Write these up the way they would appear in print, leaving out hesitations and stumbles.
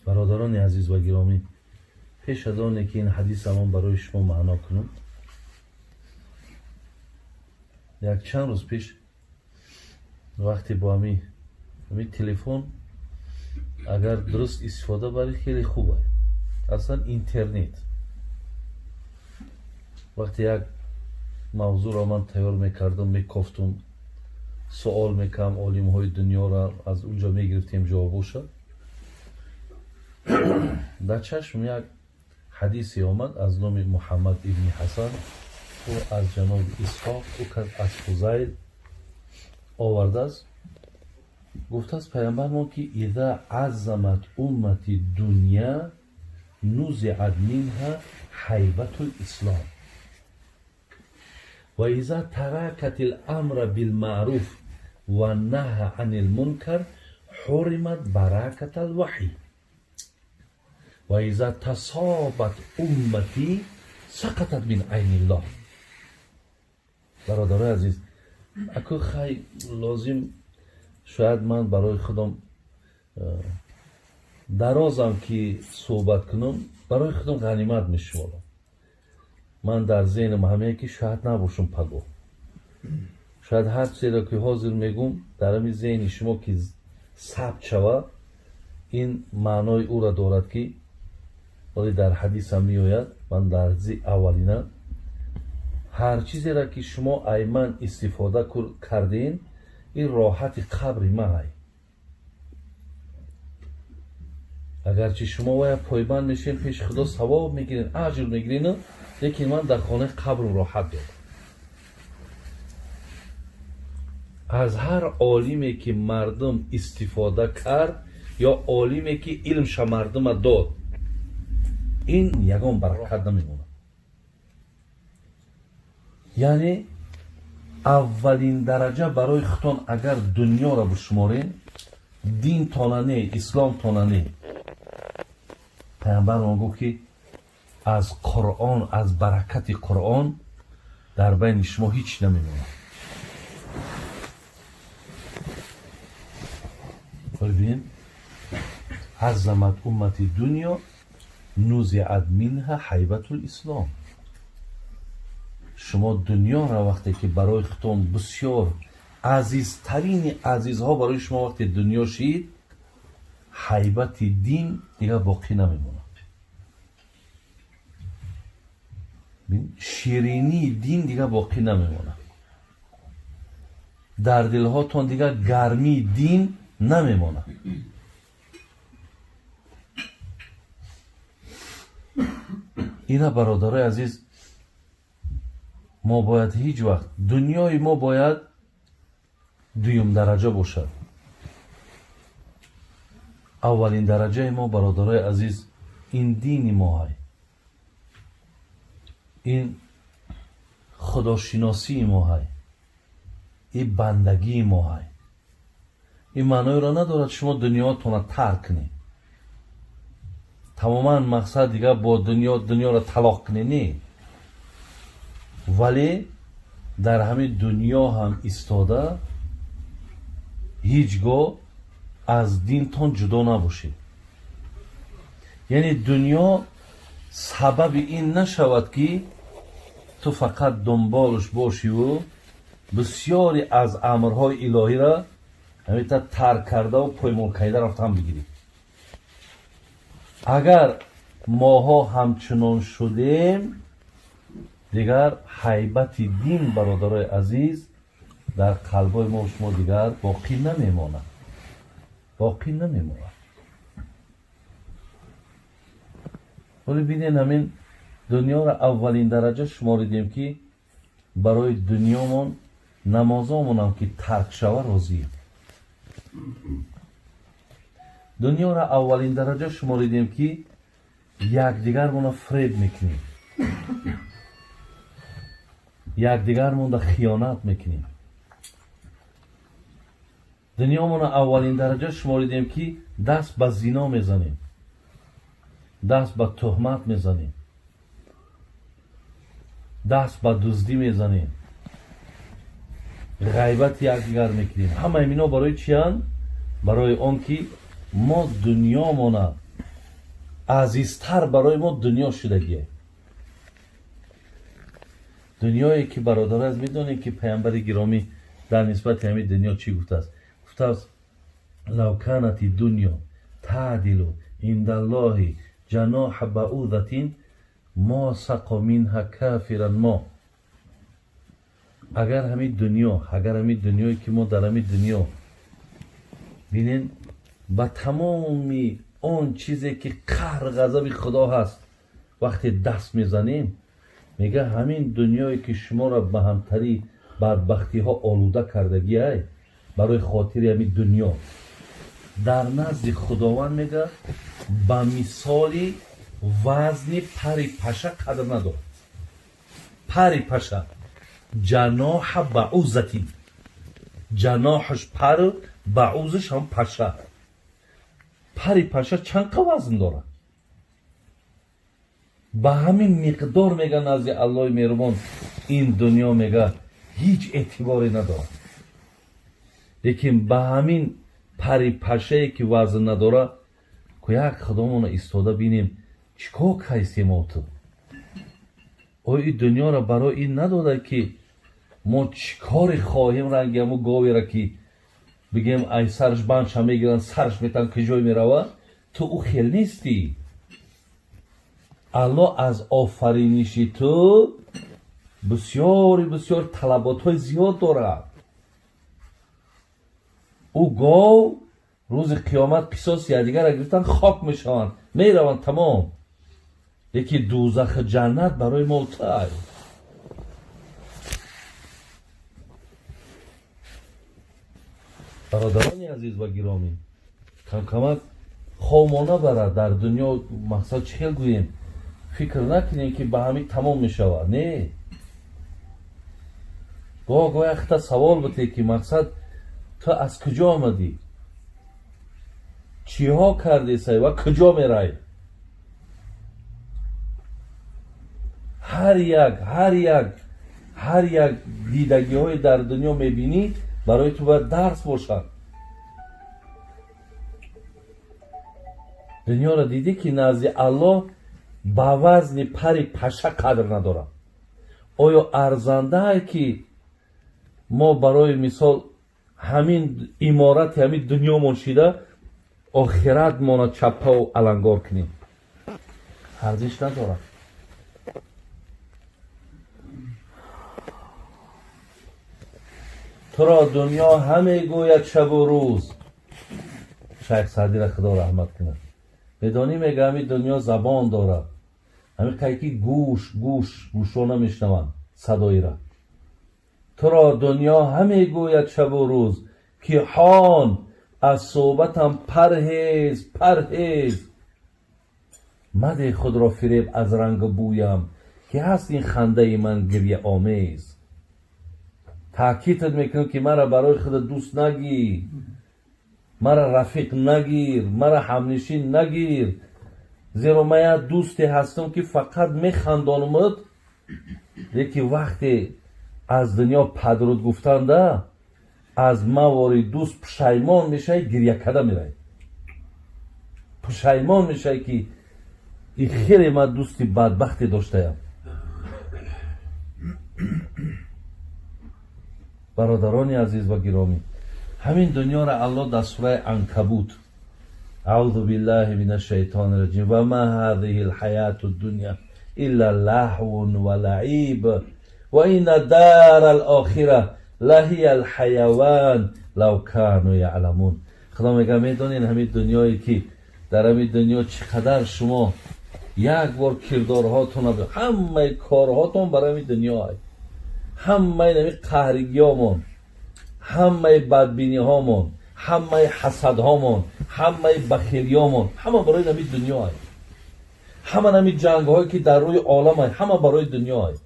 برادران عزیز و گرامی، پیش از آنه که این حدیث من برای شما معنا کنم، یک چند روز پیش وقتی با همین تلفن اگر درست استفاده بری خیلی خوبه. اصلا اینترنت وقتی یک موضوع را من تیار میکردم، میکفتم، سوال میکنم، علم های دنیا را از اونجا میگرفتیم جوابوشا. در چشم یک حدیثی آمد از نام محمد ابن حسن و از جناب اسحاق و از فضیل آورده است. گفته است پیامبر ما که اذا عظمت امتی دنیا نزعت منها هیبت الاسلام و اذا ترکت الامر بالمعروف و نهی عن المنکر حرمت برکت الوحی و اذا تصابت امتی سقطت من عین الله. برادرای عزیز، اکو خیلی لازم شاید من برای خودم درازم که صحبت کنم، برای خودم غنیمت میشمارم. من در ذهنم همه که شاید نباشم پگاه، شاید هر چیزی را که حاضر میگم در همین ذهن شما که ثبت شود، این معنای او را دارد که ولی در حدیث هم میآید. من در اولینه هر چیزی را که شما ایمن استفاده کردین، این راحت قبر ما. اگرچه شما وای پایبند میشین پیش خدا ثواب میگیرین، اجر میگیرین، لیکن من در خانه قبرم راحت دارم. از هر عالمی که مردم استفاده کرد یا عالمی که علمش مردم داد، این یگان برکت نمیمونه. یعنی اولین درجه برای خودتان اگر دنیا را بشمارین، دین تانه، اسلام تانه، پیامبر ما گفت که از قرآن، از برکت قرآن در بین شما هیچ نمیمونه. ببین، عظمت امتی دنیا نزعت منها هیبت الاسلام. شما دنیا را وقتی که برای خودتان بسیار عزیزترین عزیزها برای شما وقتی دنیا شید، هیبت دین دیگه باقی نمیمونه. شیرینی دین دیگه باقی نمیمونه. در دلهاتون دیگه گرمی دین نمیمونه. اینا برادرای عزیز، ما باید هیچ وقت دنیای ما باید دویم درجه باشد. اولین درجه ما برادرای عزیز این دین ما های، این خداشناسی ما های، این بندگی ما های. این معنی را ندارد شما دنیاتون را ترک کنی، تماما مقصد دیگه با دنیا را طلاق کنی، نه. ولی در همین دنیا هم ایستاده هیچگاه از دینتون جدا نباشید. یعنی دنیا سبب این نشود که تو فقط دنبالش باشی و بسیاری از امرهای الهی را همیتا ترک کرده و پایمال کرده رفتن بگیری. اگر ماها همچنان شدیم، دیگر هیبت دین برادرای عزیز در قلبای ما شما دیگر باقی نمیمونه، باقی نمیمونه. ولی بینین همین دنیا را اولین درجه شماریدیم که برای دنیامون نمازامون هم که ترک شود راضیه. دنیا را اولین درجه شماریدیم که یکدیگرمون فریب میکنیم، یکدیگرمون را خیانت میکنیم. دنیامون اولین درجه شماریدیم که دست به زنا میزنیم، دست به تهمت میزنیم، دست به دزدی میزنیم، غیبت یکدیگر میکنیم. همه اینا برای چی هن؟ برای آن که ما دنیا مونه عزیزتر برای ما دنیا شدگیه. دنیایی که برادر است میدونید که پیامبر گرامی در نسبت همین دنیا چی گفته است؟ گفته است لو كانت الدنيا تعدل عند الله جناح بعوضة ما سقى منها کافرا ما. اگر همین دنیایی که ما در همین دنیا بینین با تمامی اون چیزی که قهر غضب خدا هست وقتی دست میزنیم، میگه همین دنیایی که شما را به همتری بدبختی ها آلوده کردگی های برای خاطر همین دنیا در نزد خداوند میگه به مثالی وزن پری پشه قدر نداره. پری پشه جناح بعوضتی، جناحش پر، بعوضش هم پشه. پری پشه چند وزن داره؟ به همین مقدار میگه نزد الله مهربان این دنیا میگه هیچ اعتباری نداره. لیکن به همین پری پشه که وزن نداره که یک خدامون ایستاده بینیم چیکار کیستی ما تو این دنیا را برای این نداده که ما چیکار خواهیم رنگیمو گاوی را که بگیم ای سرش بندش هم میگیرن سرش میتن کجای میروه. تو او خیل نیستی. الله از آفرینشی تو بسیار طلبات های زیاد دارد. او گاو روز قیامت قصاص یکدیگر را گرفتن خاک میشوند میروند تمام. یکی دوزخ جنت برای موتای. برادرانی عزیز و گرامی، کم کمک خوامانه برد در دنیا مقصد چه گوییم فکر نکنیم که به همین تمام میشود. نه، گاه یک سوال بده که مقصد تو از کجا آمدی، چی ها کردی سای و کجا میرای. هر یک دیدگی های در دنیا میبینی برای تو باید درس باشد. دنیا را دیدی که نزد الله با وزن پری پشه قدر نداره. آیا ارزنده که ما برای مثال همین امارت همین دنیا منشیده آخرت ما چپه و علنگار کنیم؟ ارزش نداره. تو را دنیا همه گوید شب و روز. شیخ سعدی را خدا رحمت کنه. بدانی میگه همین دنیا زبان داره. همین که گوشو نمیشنون صدایی را. تو را دنیا همه گوید شب و روز که هان از صحبتم پرهیز. مده خود را فریب از رنگ بویم که هست این خنده من گریه آمیز. تاکیدت میکنم که مرا برای خود دوست نگیر، مرا رفیق نگیر، مرا همنشین نگیر، زیرا من یک دوستی هستم که فقط میخندانمت. لیکن وقتی از دنیا پدرود گفتنده از مواری دوست پشیمان میشه، گریه کده میره، پشیمان میشه که این خیلی من دوستی بدبختی داشتم. برادرانی عزیز و گرامی، همین دنیا را الله در سوره عنکبوت اعوذ بالله من الشیطان الرجیم و ما هذه الحیات الدنیا الا لهو و لعب و این دار الاخره لهی الحیوان لو کانوا یعلمون. خدا میگه میدونین همین دنیایی که در همین دنیا چقدر شما یک بار کردارهاتون همه کارهاتون برای همین دنیا هست، همه نمی قهرگی هامون، همه بدبینی هامون، همه حسد هامون، همه بخیلی هامون، همه برای نمی دنیا هست. همه نمی جنگ هایی که در روی عالم هست همه برای دنیا هست.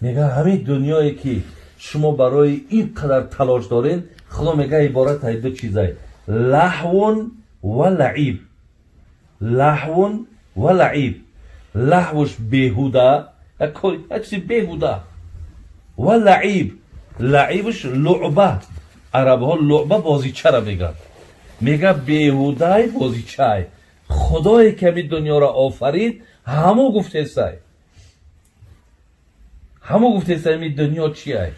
میگه همین دنیایی که شما برای این قدر تلاش دارین، خدا میگه عبارت از دو چیزه، لهو و لعب. لهو و لعب. لهوش بیهوده، یک چیز بیهوده، و لعیب، لعیبش لعبه، عرب ها لعبه بازیچه را میگن، میگه بیهوده بازیچه. خدایی که می دنیا را آفرید همو گفته سای، همو گفته سای می دنیا چیه.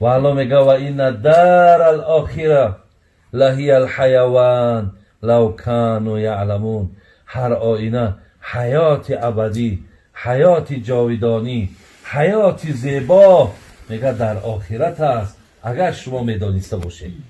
و الله میگه و این دار الاخره لهی الحیوان لو کانوا یعلمون. هر آینه حیات ابدی، حیات جاودانی، حیات زیبا میگه در آخرت است، اگر شما میدانسته باشید.